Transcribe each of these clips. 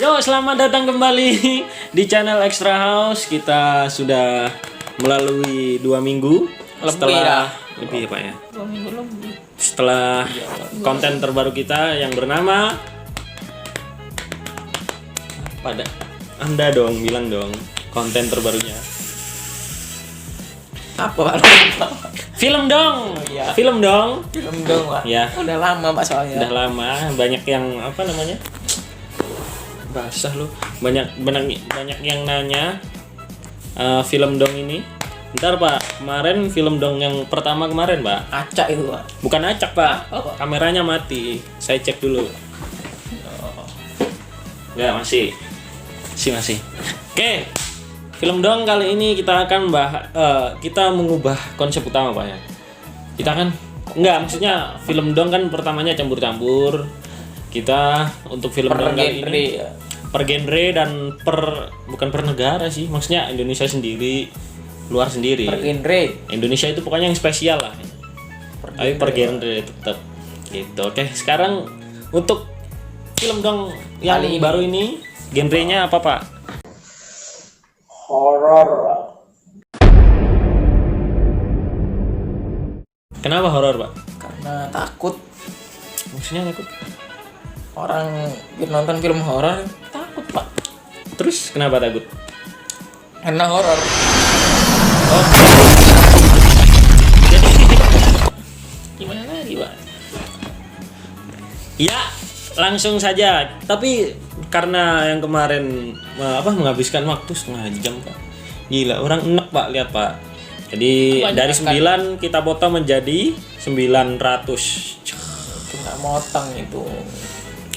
Yo, selamat datang kembali di channel Extra House. Kita sudah melalui 2 minggu setelah lebih Pak ya. 2 minggu lebih. Setelah konten terbaru kita yang bernama pada Anda dong, bilang dong konten terbarunya. Apa Pak? Film dong. Iya. Film dong. Film dong Pak. Ya. Udah lama Pak soalnya. Udah lama, banyak yang apa namanya? Basah lu. Banyak yang nanya film dong ini. Bentar Pak, kemarin film dong yang pertama kemarin Pak. Acak itu Pak. Bukan acak Pak, Apa? kameranya mati. Saya cek dulu. Enggak, masih. Masih. Oke, film dong kali ini kita akan kita mengubah konsep utama Pak ya. Kita kan maksudnya film dong kan pertamanya campur-campur. Kita untuk film dong kali ini ya. per genre dan bukan per negara sih, maksudnya Indonesia sendiri, luar sendiri. Per genre. Indonesia itu pokoknya yang spesial lah. Tapi per genre tetap gitu. Oke, sekarang untuk film dong yang Kali ini. baru ini genrenya apa Pak? Horor. Kenapa horor Pak? Karena takut Maksudnya takut. orang nonton film horor takut Pak. Terus kenapa takut? Karena horor. Oh. Gimana lagi Pak? Ya, langsung saja. Tapi karena yang kemarin menghabiskan waktu setengah jam Pak. Gila, orang enak Pak, lihat Pak. Jadi Banyak dari kan? 9 kita potong menjadi 900. Itu nggak motong itu.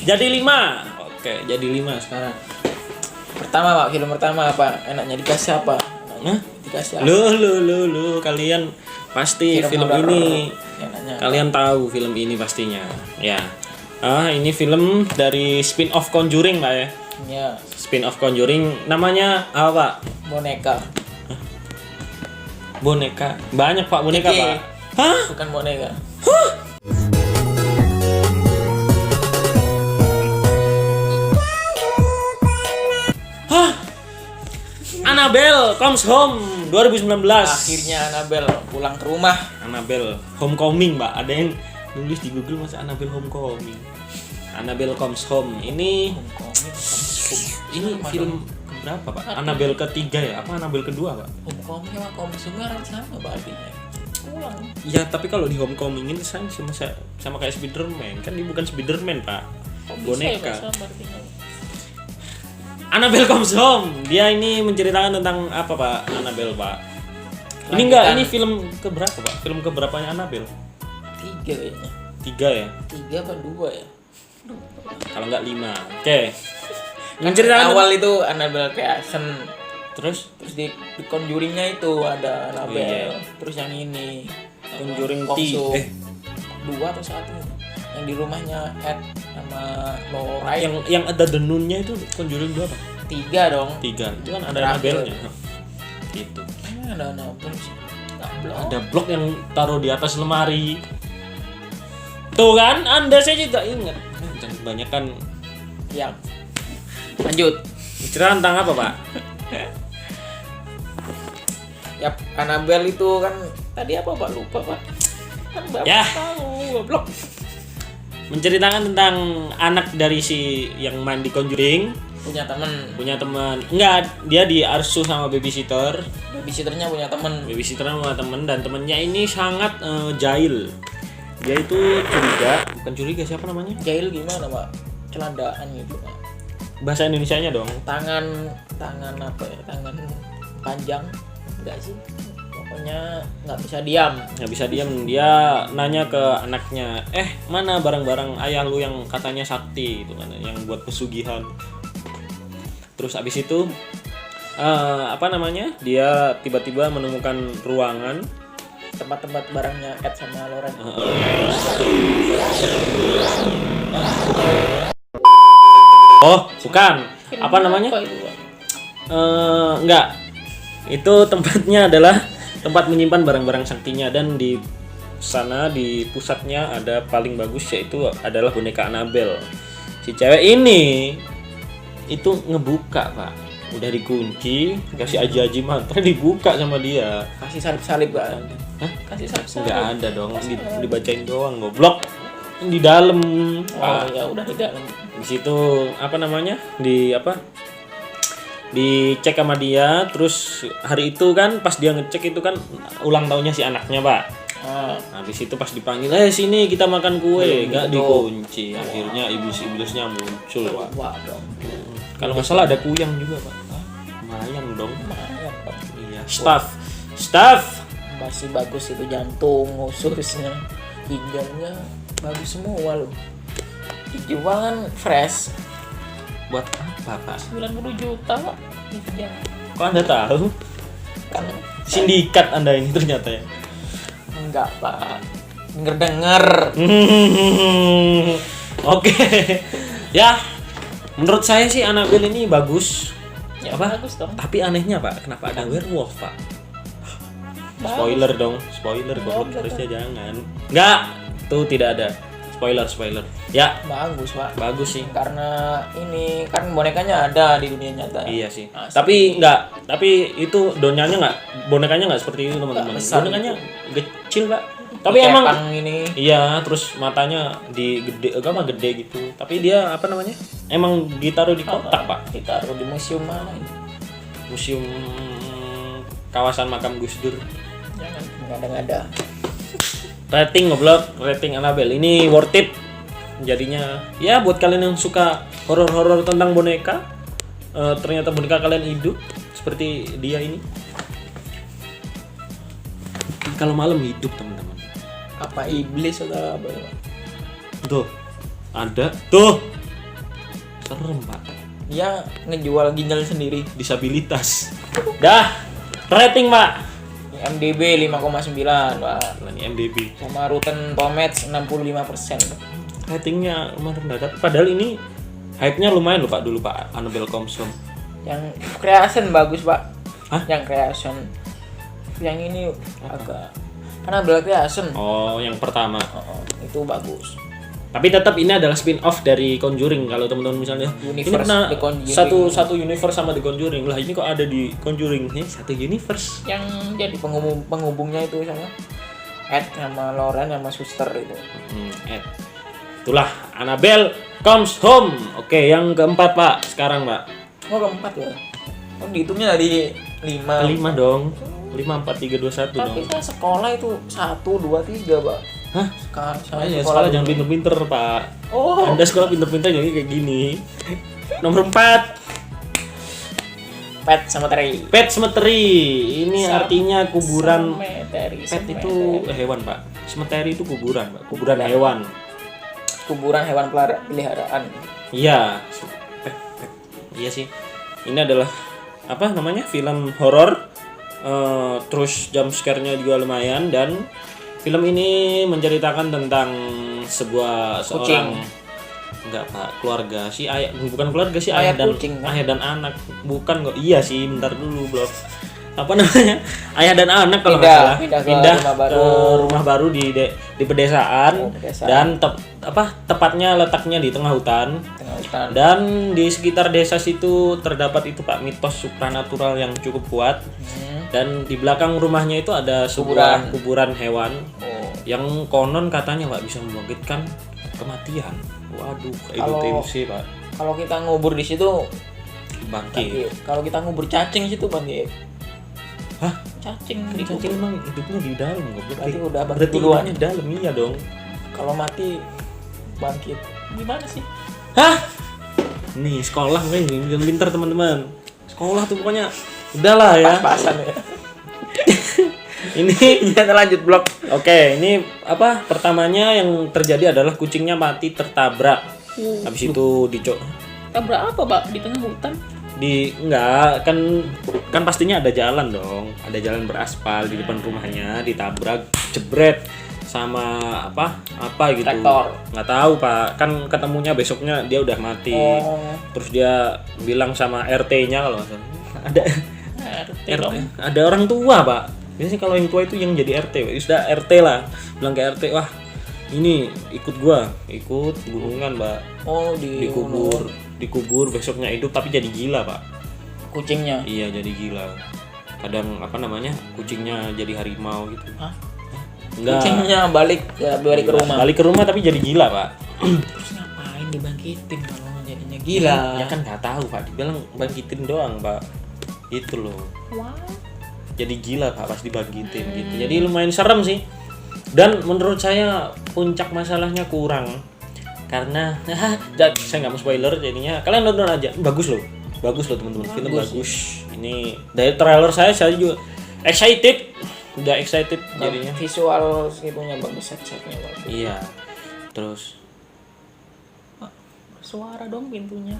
Jadi 5. Oke, jadi 5 sekarang. Pertama Pak, film pertama apa? Enaknya dikasih apa? Hah? Dikasih apa? Lu kalian pasti film horor. ini Enaknya. kalian tahu film ini pastinya. Ya. Ini film dari spin-off Conjuring Pak ya. Ya, Spin-off Conjuring namanya apa Pak? boneka. Boneka. Banyak Pak boneka Kiki. Pak. Hah? Bukan boneka. Hah? Annabelle Comes Home 2019. Akhirnya Annabelle pulang ke rumah. Annabelle Homecoming Pak. Ada yang nulis di Google masa Annabelle Homecoming. Annabelle Comes Home. Ini film keberapa Pak? Annabelle ketiga ya? Apa Annabelle kedua Pak? Homecoming sama Homecoming kan sama Pak artinya. Pulang. Ya tapi kalau di Homecoming ini sama kayak Spiderman. Kan dia bukan Spiderman Pak. Boneka. Sama artinya. Annabelle Comes Home. Dia ini menceritakan tentang apa Pak? Annabelle Pak. Ini Lanjutan. ini film keberapa Pak? Film keberapanya Annabelle? 3 kayaknya. 3 ya? 3 apa 2 ya? Kalau nggak 5. Oke. Kan Menceritakan awal itu Annabelle Creation. terus Terus di Conjuring-nya itu ada Annabelle. Iya. Terus yang ini Conjuring Kongsu. 3. 2 atau 1 yang di rumahnya Ed sama Laurie. Yang ada denunnya itu Conjuring 2 apa? 3 dong. 3. Itu kan ada Terakhir. Annabelle-nya. Gitu. Emang ada Annabelle sih? Ada blok yang taruh di atas lemari. Tuh kan, Anda saya juga ingat. Jangan kebanyakan. Yang lanjut. Cerita tentang apa Pak? Ya Annabelle itu kan tadi apa Pak, lupa Pak. Kan Bapak Ya. tahu goblok. Menceritakan tentang anak dari si yang main di Conjuring, Punya temen. punya teman. Enggak, dia diasuh sama babysitter. Babysitternya punya temen. Babysitternya sama teman dan temennya ini sangat jahil. Dia itu bukan curiga, siapa namanya? Jahil gimana Pak? Celandaan gitu Pak. Bahasa Indonesianya dong. Tangan apa ya? Tangan panjang enggak sih? Pokoknya nggak bisa diam. Nggak bisa diam, dia nanya ke anaknya, mana barang-barang ayah lu yang katanya sakti itu kan, yang buat pesugihan. Terus abis itu dia tiba-tiba menemukan ruangan. Tempat-tempat barangnya Ed sama Lauren. Oh bukan, apa namanya? Apa itu Pak? Enggak, itu tempatnya adalah tempat menyimpan barang-barang saktinya, dan di sana di pusatnya ada paling bagus, yaitu adalah boneka Annabelle. Si cewek ini itu ngebuka pak, udah dikunci, kasih aji-aji mantra dibuka sama dia. Kasih salib-salib gak? Hah? Kasih salib-salib. Nggak ada dong, dibacain doang goblok. Di dalam. Oh ya udah di dalam. Di situ apa namanya? Dicek sama dia, terus hari itu kan pas dia ngecek itu kan ulang tahunnya si anaknya pak. Habis itu pas dipanggil, sini kita makan kue, nggak dikunci. Akhirnya iblis-iblisnya muncul pak. Wah dong. Kalau nggak salah ada kuyang juga pak. Lumayan dong. Lumayan, Pak. Iya. Staff. Masih bagus itu jantung, ususnya, ginjalnya bagus semua loh. Dijual kan fresh. Buat apa pak? 90 juta pak. Iya. Kok anda tahu? Kan Sindikat anda ini ternyata ya. enggak pak. Denger. Oke. Ya. Menurut saya sih Annabelle ini bagus. Ya Apa? bagus dong. Tapi anehnya pak, kenapa ada werewolf pak? Bagus. Spoiler dong, spoiler goblok, harusnya jangan. Enggak, tuh tidak ada. Spoiler. Ya, Bagus pak. bagus sih. Karena ini kan bonekanya ada di dunia nyata. Iya sih. Asli. Tapi itu bonekanya nggak seperti itu teman-teman. Nggak besar Bonekanya kecil pak. Tapi emang Kepang ini iya, terus matanya gede gitu. Tapi dia apa namanya? Emang ditaruh di kotak pak. ditaruh di museum mana ini? Museum kawasan makam Gus Dur. Jangan ngada-ngada. Rating Annabelle ini worth it. Jadinya ya buat kalian yang suka horor-horor tentang boneka, ternyata boneka kalian hidup seperti dia ini. Kalau malam hidup teman-teman. Apa iblis atau apa ya? Tuh ada tuh serem pak. Dia ngejual ginjal sendiri. Disabilitas. Dah rating pak. IMDb 5,9 pak. Ini MDB. Sama Rotten Tomatoes 65%. Ratingnya lumayan rendah. Padahal ini hype-nya lumayan loh pak dulu pak. Annabelle Comes Home. Yang Creation bagus pak. Hah? Yang Creation. Yang ini agak Annabelle Creation. Oh yang pertama. Itu bagus. Tapi tetap ini adalah spin-off dari Conjuring. Kalau teman-teman misalnya Universe ini pernah The Conjuring. satu universe sama The Conjuring. Lah ini kok ada di Conjuring? Ini satu universe. Yang jadi penghubungnya itu sama Ed sama Lauren sama Suster itu. Ed. Itulah Annabelle Comes Home. Oke, yang keempat pak. Sekarang pak. Oh keempat ya. Oh dihitungnya dari 5. Kelima dong. 5, 4, 3, 2, 1 dong. Tapi saya sekolah itu 1, 2, 3 pak. Hah? Saya Ya, sekolah jangan pinter-pinter pak. Oh. Anda sekolah pinter-pinter jadi kayak gini. Nomor 4. Pet Cemetery. Pet Cemetery. Ini artinya kuburan. Cemetery. Pet itu hewan pak. Cemetery itu kuburan pak. Kuburan hewan. Kuburan hewan peliharaan. Iya. Pet. Iya sih. Ini adalah apa namanya? Film horor. Terus jump scare-nya juga lumayan dan film ini menceritakan tentang seorang enggak pak, keluarga si ayah, bukan keluarga sih ayah dan kucing, kan? ayah dan anak, bukan kok. Iya sih, bentar dulu blok. Apa namanya? Ayah dan anak kalau nggak salah pindah ke rumah baru di pedesaan, dan tepatnya letaknya di tengah hutan. Dan di sekitar desa situ terdapat itu pak mitos supranatural yang cukup kuat. Dan di belakang rumahnya itu ada sebuah kuburan hewan yang konon katanya pak bisa membangkitkan kematian. Waduh, itu sih pak. Kalau kita ngubur di situ bangkit. Kalau kita ngubur cacing situ bangkit. Hah? Cacing emang hidupnya di dalam goblok. Berarti udah bangkit berarti duluan. di dalam iya dong. Kalau mati bangkit. Gimana sih? Hah? Nih sekolah nih, jangan pintar teman-teman. Sekolah tuh pokoknya udahlah ya. Pas-pasan ya. Ini Kita lanjut blok. Oke, ini apa? Pertamanya yang terjadi adalah kucingnya mati tertabrak. Habis itu Tabrak apa, Pak? Di tengah hutan? Enggak, kan pastinya ada jalan dong. Ada jalan beraspal di depan rumahnya, ditabrak, jebret sama apa gitu. Traktor. Nggak tahu, Pak. Kan ketemunya besoknya dia udah mati. Terus dia bilang sama RT-nya kalau nggak salah. RT. Ada orang tua, Pak. Biasanya kalau yang tua itu yang jadi RT, sudah RT lah. Bilang ke RT, "Wah, ini ikut gunungan, Mbak." Dikubur dikubur, besoknya hidup tapi jadi gila pak. Kucingnya. Iya jadi gila. Kadang apa namanya kucingnya jadi harimau gitu. Hah? Enggak. Kucingnya balik ke rumah. Balik ke rumah tapi jadi gila pak. Terus ngapain dibangkitin kalau jadinya gila? Ya kan nggak tahu pak, dibilang bangkitin doang pak. Itu loh. Wah. Jadi gila pak pas dibangkitin gitu. Jadi lumayan serem sih. Dan menurut saya puncak masalahnya kurang karena saya nggak mau spoiler jadinya kalian nonton aja, bagus loh teman-teman, film bagus. Ini dari trailer saya juga excited, udah excited jadinya. Visual itunya bagus, setnya bagus. Iya, terus Suara dong pintunya.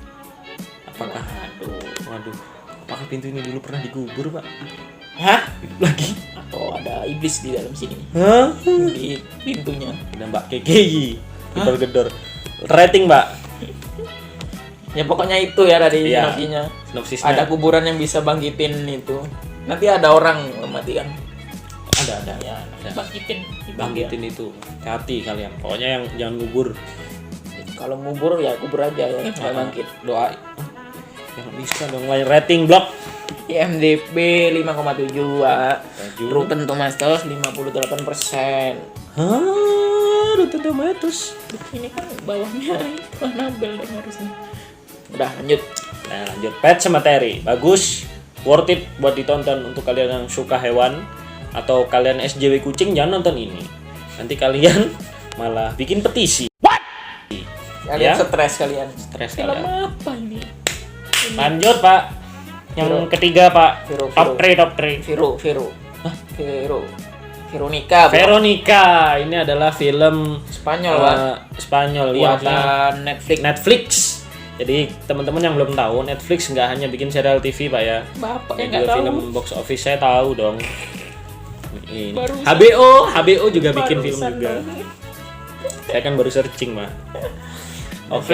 apakah waduh apakah pintu ini dulu pernah digubur pak? Hah? Lagi? Atau ada iblis di dalam sini? Hah? Di pintunya. Ada Mbak KKI gedor-gedor. Rating mbak? Ya pokoknya itu ya dari Iya. sinopsisnya. Sinopsisnya Ada kuburan yang bisa bangkitin itu. Nanti ada orang mati kan? ada. Ya, bangkitin. Bangkitin itu. Hati kalian. Pokoknya yang jangan ngubur. Kalau ngubur ya kubur aja ya, nggak bangkit. Doa. Yang bisa dong lain rating blog. IMDb 5,7 Pak. 7. Rotten Tomatoes 58%. Hah, Rotten Tomatoes. Ini kan bawahnya itu Annabelle dong harusnya. Udah lanjut. Nah, lanjut Pet Cemetery. Bagus. Worth it buat ditonton untuk kalian yang suka hewan atau kalian SJW kucing jangan nonton ini. Nanti kalian malah bikin petisi. Kalian Ya. stres kalian. Stres Film kalian. apa ini? Lanjut, Pak. Yang ketiga, Pak. Vero. Top 3. Veronica. Bro. Veronica. Ini adalah film Spanyol, Pak. Spanyol ya. Buatan Netflix. Jadi teman-teman yang belum tahu, Netflix nggak hanya bikin serial TV, Pak ya. Bapak Ini yang nggak juga tahu. film box office saya tahu dong. Ini. Barusan. HBO juga bikin film Barusan juga. dong. Saya kan baru searching, Pak.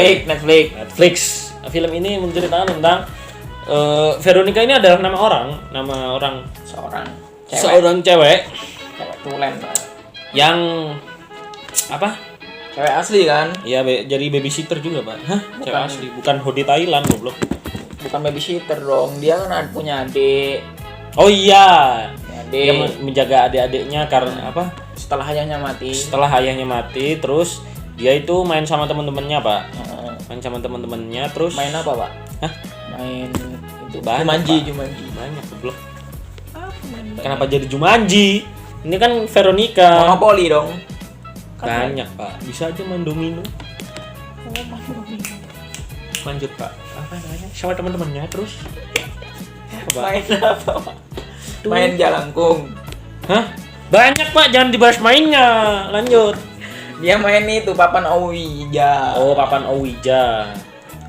Netflix. Film ini menceritakan tentang Veronica ini adalah nama orang Seorang cewek cewek tulen, Pak. yang apa? Cewek asli kan? Ya jadi babysitter juga, Pak. Hah? Cewek Bukan. asli, bukan Hodi Thailand goblok. Bukan babysitter dong. Dia kan punya adik. Oh iya. Dia Adik. menjaga adik-adiknya karena apa? Setelah ayahnya mati. Setelah ayahnya mati, terus dia itu main sama teman-temannya, Pak. Heeh. Main sama teman-temannya terus Main apa, Pak? Hah? Main itu Banyak, Jumanji. Pak. Banyak goblok. Apa main? Kenapa jadi Jumanji? Ini kan Veronica. Monopoli dong. Banyak, Pak. Bisa aja main domino. Lanjut, Pak. Apa namanya? Sama teman-temannya terus. Apa, Pak? Main apa, Pak? Main jalangkung. Hah? Banyak, Pak. Jangan dibahas mainnya. Lanjut. Dia main itu papan Ouija. Oh, papan Ouija.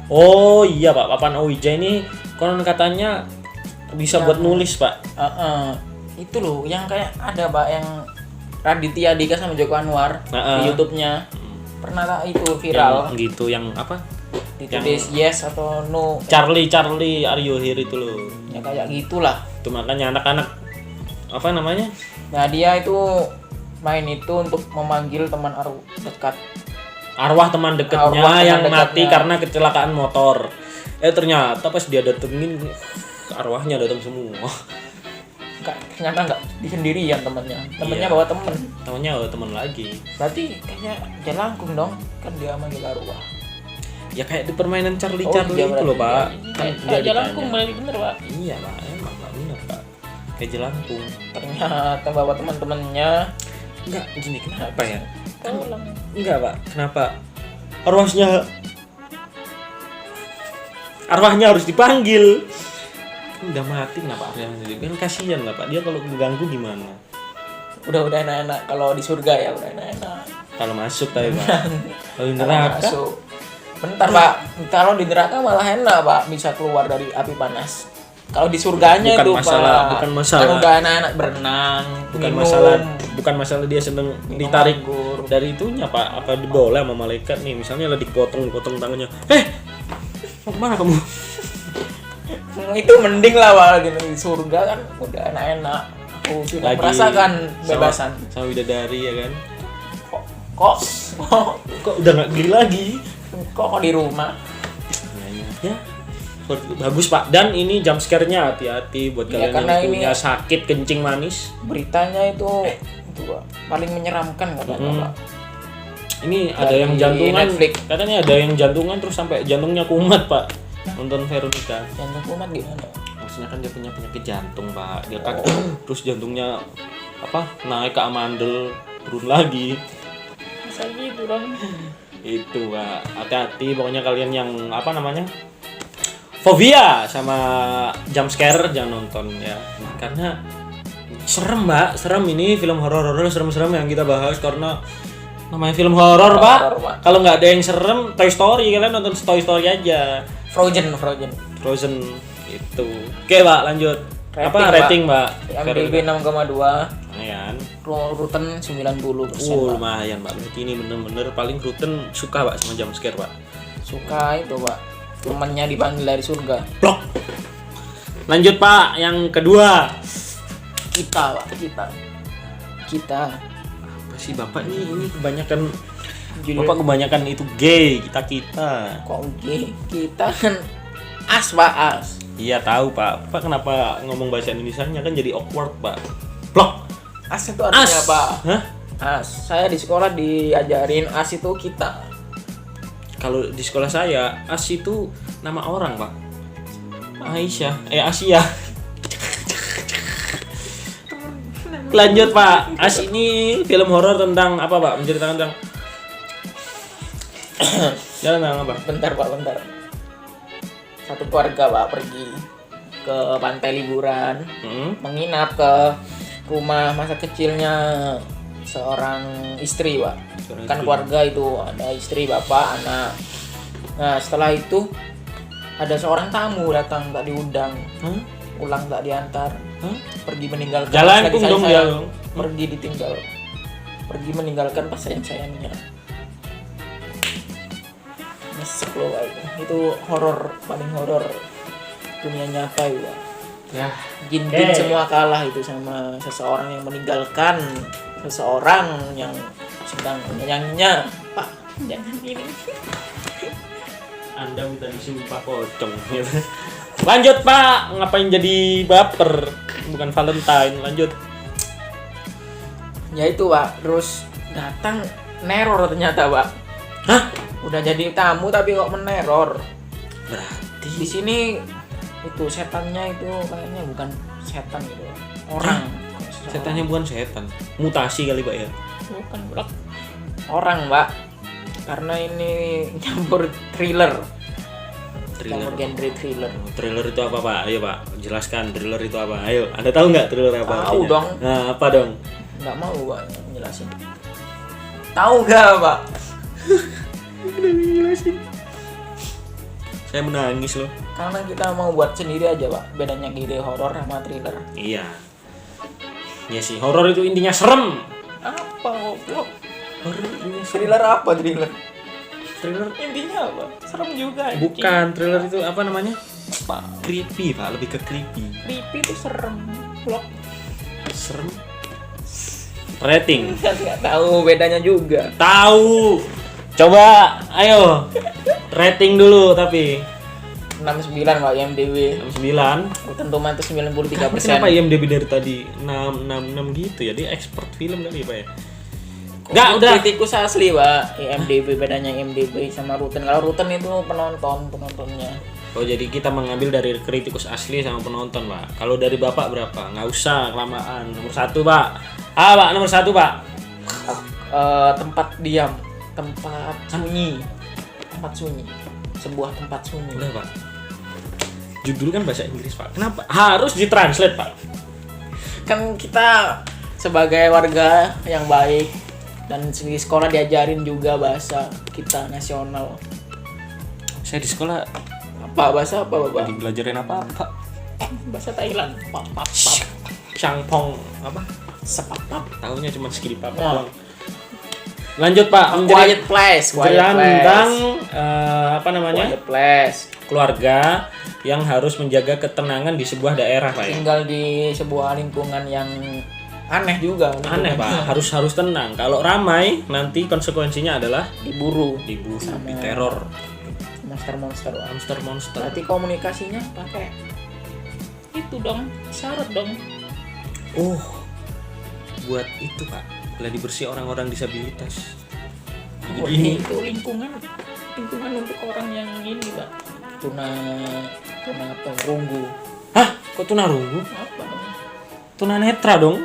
Oh iya, Pak. Papan Ouija ini konon katanya bisa buat nulis, Pak. Itu loh yang kayak ada, Pak, yang Raditya Dika sama Joko Anwar di YouTube-nya. Pernah tak itu viral? Yang gitu, yang apa? Ditulis yes atau no. Charlie, are you here itu loh. Ya kayak gitulah. Itu makanya anak-anak apa namanya? Nah, dia itu main itu untuk memanggil teman dekat. Arwah teman dekatnya Arwah teman yang dekatnya. mati karena kecelakaan motor. Ternyata pas dia datengin arwahnya datang semua. Ternyata enggak di sendirian temannya. Temannya Iya. bawa temen. Temennya teman lagi. Berarti kayaknya jalangkung dong. Kan dia manggil arwah. Ya kayak di permainan Charlie Oh, itu iya, loh, berarti. Pak. Kan dia jalangkung ditanya. berarti bener, Pak. Iya, Pak. Emang Pak benar, Pak. Kayak jelangkung. Ternyata bawa teman-temannya. Enggak, gini kenapa ya? Tolong. Enggak, Pak. Kenapa? Arwahnya harus dipanggil. Udah mati kenapa arwahnya kan kasihan lah, Pak. Dia kalau mengganggu gimana? Udah enak-enak kalau di surga ya, udah enak-enak. Kalau masuk tapi, Pak. Kalau di Kalau neraka masuk. Bentar, Pak. Kalau di neraka malah enak, Pak, bisa keluar dari api panas. Kalau di surganya Bukan itu, masalah- Pak. bukan masalah. Kan udah enak-enak berenang, bukan minum. masalah dia seneng Minum ditarik anggur. dari itunya, Pak. Apa diboleh sama malaikat nih, misalnya lagi dipotong tangannya. Mau kemana kamu? Itu mending lah, Pak, gitu. Di surga kan udah enak-enak. Aku sudah merasakan bebasan. sama bidadari ya kan. Kok Kok udah nggak geli lagi? kok di rumah? Ya, Ya, bagus Pak. Dan ini jump scare-nya hati-hati buat Ya, kalian karena yang punya ini sakit kencing manis. beritanya itu Pak, paling menyeramkan katanya Pak. Ini ada Dari yang jantungan, Netflix. katanya ada yang jantungan terus sampai jantungnya kumat Pak. Nonton Veronica. Jantung kumat gimana? Maksudnya kan dia punya penyakit jantung Pak. Dia kan terus jantungnya naik ke amandel, turun lagi. Masa gitu dong? Itu Pak. Hati-hati pokoknya kalian yang fobia sama jump scare jangan nonton ya. Karena serem Mbak, serem ini film horor serem-serem yang kita bahas karena namanya film horor Pak. Kalau nggak ada yang serem, Toy Story, kalian nonton Toy Story aja. Frozen Itu. Oke Pak, lanjut. Rating Mbak? IMDb 6,2. Lumayan. Rotten 90%. Lumayan Pak. Berarti ini bener-bener paling Rotten suka Pak sama jump scare Pak. Suka itu Pak. Temannya dipanggil dari surga. Blok. Lanjut Pak, yang kedua. Kita Pak, kita. Apa sih Bapak ini kebanyakan Bapak kebanyakan itu gay, kita. Kok gay? Kita kan as Pak, as. Iya tahu Pak. Pak kenapa ngomong bahasa Indonesianya kan jadi awkward Pak. Blok. As itu artinya apa? Hah? As. Saya di sekolah diajarin as itu kita. Kalau di sekolah saya, as itu nama orang Pak. Asia. Lanjut Pak. As ini film horor tentang apa Pak? Menceritakan tentang tentang apa? Bentar Pak, bentar. Satu keluarga Pak pergi ke pantai liburan, menginap ke rumah masa kecilnya seorang istri Pak. Kan keluarga itu ada istri, bapak, anak. Nah setelah itu ada seorang tamu datang tak diundang, pulang tak diantar, pergi meninggalkan. Jalan dong dia dong. Pergi meninggalkan pas sayangnya. Nyesek loh Pak. Itu horor, paling horor dunia nyata ya. Ya, Jin-jin semua kalah itu sama seseorang yang meninggalkan seseorang yang sedang menyayanginya. Pak, jangan gini. Anda minta disumpah pocong. Lanjut Pak, ngapain jadi baper? Bukan Valentine, lanjut. Ya itu Pak, terus datang neror ternyata Pak. Hah? Udah jadi tamu tapi kok meneror. Berarti Di sini itu setannya itu kayaknya bukan setan gitu, orang. setannya bukan setan, mutasi kali Pak ya. Bukan Pak. Orang Pak. Karena ini campur thriller. Campur genre thriller. Thriller itu apa Pak? Ayo Pak, jelaskan thriller itu apa. Ayo, Anda tahu nggak thriller apa? Tahu dong. Nah, apa dong? Nggak mau Pak jelasin. Tahu nggak Pak? Jelasin. Saya menangis loh. Karena kita mau buat sendiri aja Pak. Bedanya genre horor sama thriller. Iya. Iya sih, horor itu intinya serem. Apa goblok? Horor intinya serem. Thriller apa thriller? Thriller Intinya apa? Serem juga. bukan, thriller itu apa namanya? Pak, creepy Pak, lebih ke creepy. Creepy itu serem. Blok. Serem. Rating. Kan nggak tahu bedanya juga. Tahu. Coba, ayo. Rating dulu tapi 69 Pak IMDb. 69. Rotten Tomatoes 93%. Kenapa IMDb dari tadi 6 gitu ya? Dia expert film kali Pak ya? Enggak, udah. Kritikus asli Pak. IMDb bedanya IMDb sama Rotten. Kalau Rotten itu penontonnya. Oh, jadi kita mengambil dari kritikus asli sama penonton Pak. Kalau dari Bapak berapa? Nggak usah kelamaan. Nomor 1 Pak. Pak, nomor 1 Pak. Tempat diam, tempat sunyi. Tempat sunyi. Sebuah tempat sunyi. Udah Pak. Judul kan bahasa Inggris Pak. Kenapa harus ditranslate Pak? Kan kita sebagai warga yang baik dan di sekolah diajarin juga bahasa kita nasional. Saya di sekolah Bahasa apa Bapak? dibelajarin apa Pak? Bahasa Thailand. Pap. Changpong apa? Sepap. Tahunya cuma skiripap Nah. doang. Lanjut Pak, Quiet Place. tentang apa namanya? Quiet Place. Keluarga yang harus menjaga ketenangan di sebuah daerah Pak ya. Tinggal di sebuah lingkungan yang aneh juga. Aneh Pak, harus tenang. Kalau ramai nanti konsekuensinya adalah Diburu. diteror. monster Pak. monster. Berarti komunikasinya pakai itu dong, syarat dong. Oh, buat itu Pak, gladi bersih orang-orang disabilitas. Oh, Ini itu lingkungan untuk orang yang ini Pak, tuna apa, runggu. hah, kok tunarungu? Apa dong? Tunanetra dong.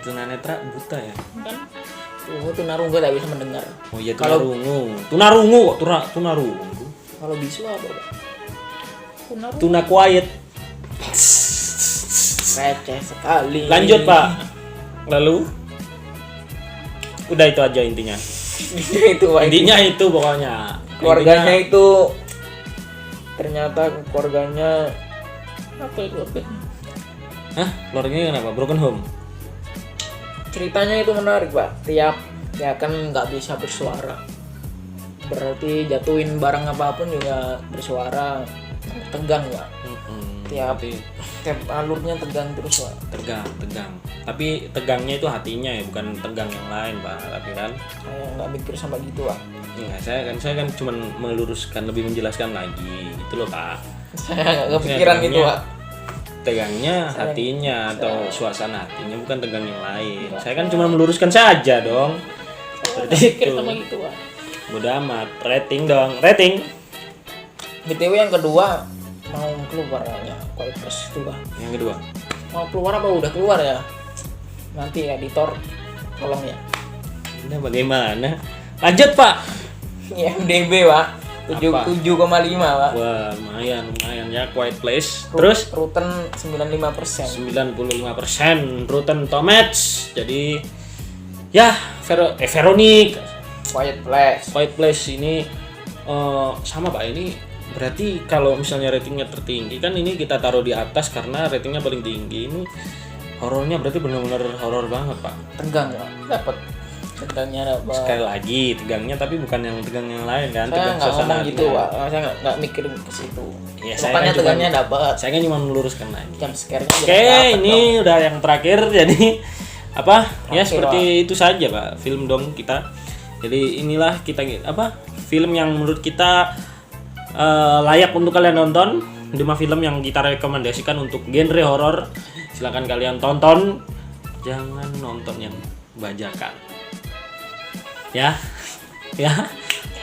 Tunanetra buta ya. Kan tuna runggu tak bisa mendengar. Oh iya, Kalau- tunarungu kok tunarungu. Kalau bisu apa Pak? Tuna Tuna quiet. receh sekali. Lanjut Pak. Lalu udah itu aja intinya. Itu Pak, Intinya itu pokoknya. keluarganya Intinya- itu ternyata keluarganya apa ya keluarganya? hah, keluarganya kenapa? Broken home. Ceritanya itu menarik Pak. Tiap ya kan nggak bisa bersuara, berarti jatuhin barang apapun juga bersuara, tegang Pak. Tiap alurnya tegang terus Pak. Tegang. Tapi tegangnya itu hatinya ya, bukan tegang yang lain Pak. Tapi kan Saya nggak mikir sampai gitu Pak. enggak, saya kan cuma meluruskan, lebih menjelaskan lagi gitu loh Pak. Saya nggak kepikiran gitu Pak. Tegangnya hatinya atau suasana hatinya, bukan tegang yang lain. Saya kan cuma meluruskan saja dong. Saya Seperti nggak mikir itu. sama gitu Pak. Bodo amat. Rating dong. Rating. BTW yang kedua mau keluar kayaknya kualitas itu Pak. Yang kedua. Mau keluar apa udah keluar ya? Nanti editor tolong ya. Ini bagaimana? Lanjut Pak. IMDb Pak. 7,5 Pak. Wah, lumayan ya, Quiet Place. Terus Rotten 95%. 95% Rotten Tomatoes. Jadi ya Veronica Quiet Place. Quiet Place ini sama Pak, ini berarti kalau misalnya ratingnya tertinggi kan ini kita taruh di atas karena ratingnya paling tinggi. Ini horornya berarti benar-benar horor banget Pak. Tegang Pak. Dapat tegangnya dapat. Sekali lagi tegangnya, tapi bukan yang tegang yang lain kan. Saya Tegang nggak suasana ngomong gitu hatinya. Pak. Saya nggak mikir ke situ. Ya, saya Makanya kan cuma- tegangnya dapat. Saya kan cuma meluruskan lagi. Jam scare-nya Oke, ini udah yang terakhir. Jadi apa? Ya Terakhir, seperti itu saja Pak, film dong kita. Jadi inilah kita film yang menurut kita layak untuk kalian nonton. 5 film yang kita rekomendasikan untuk genre horor. Silakan kalian tonton. Jangan nonton yang bajakan. Ya.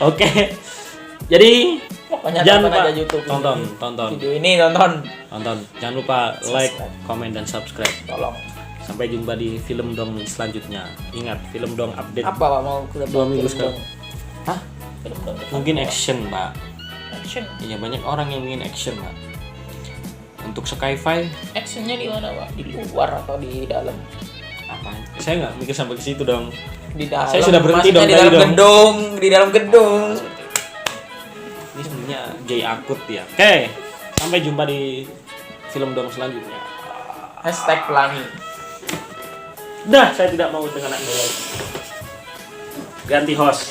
Oke. Jadi Pokoknya jangan tonton lupa aja YouTube ini. tonton. Video ini tonton. Jangan lupa like, Subscribe. comment dan subscribe. Tolong. Sampai jumpa di film dong selanjutnya. Ingat, film dong update Apa Pak mau kita 2 minggu film sekali. dong? Hah? Film dong. Mungkin action, Pak. Action. Iya, banyak orang yang ingin action, Pak. Untuk sci-fi Actionnya di mana Pak? Di luar atau di dalam? apa? Saya nggak mikir sampai ke situ dong. Di dalam. Saya sudah berhenti Maksudnya dong di tadi dalam dong. gedung, di dalam gedung. Ini sebenarnya gay akut ya. Oke, sampai jumpa di film dong selanjutnya. #pelangi. Dah, saya tidak mau dengan Anda lagi. Ganti host.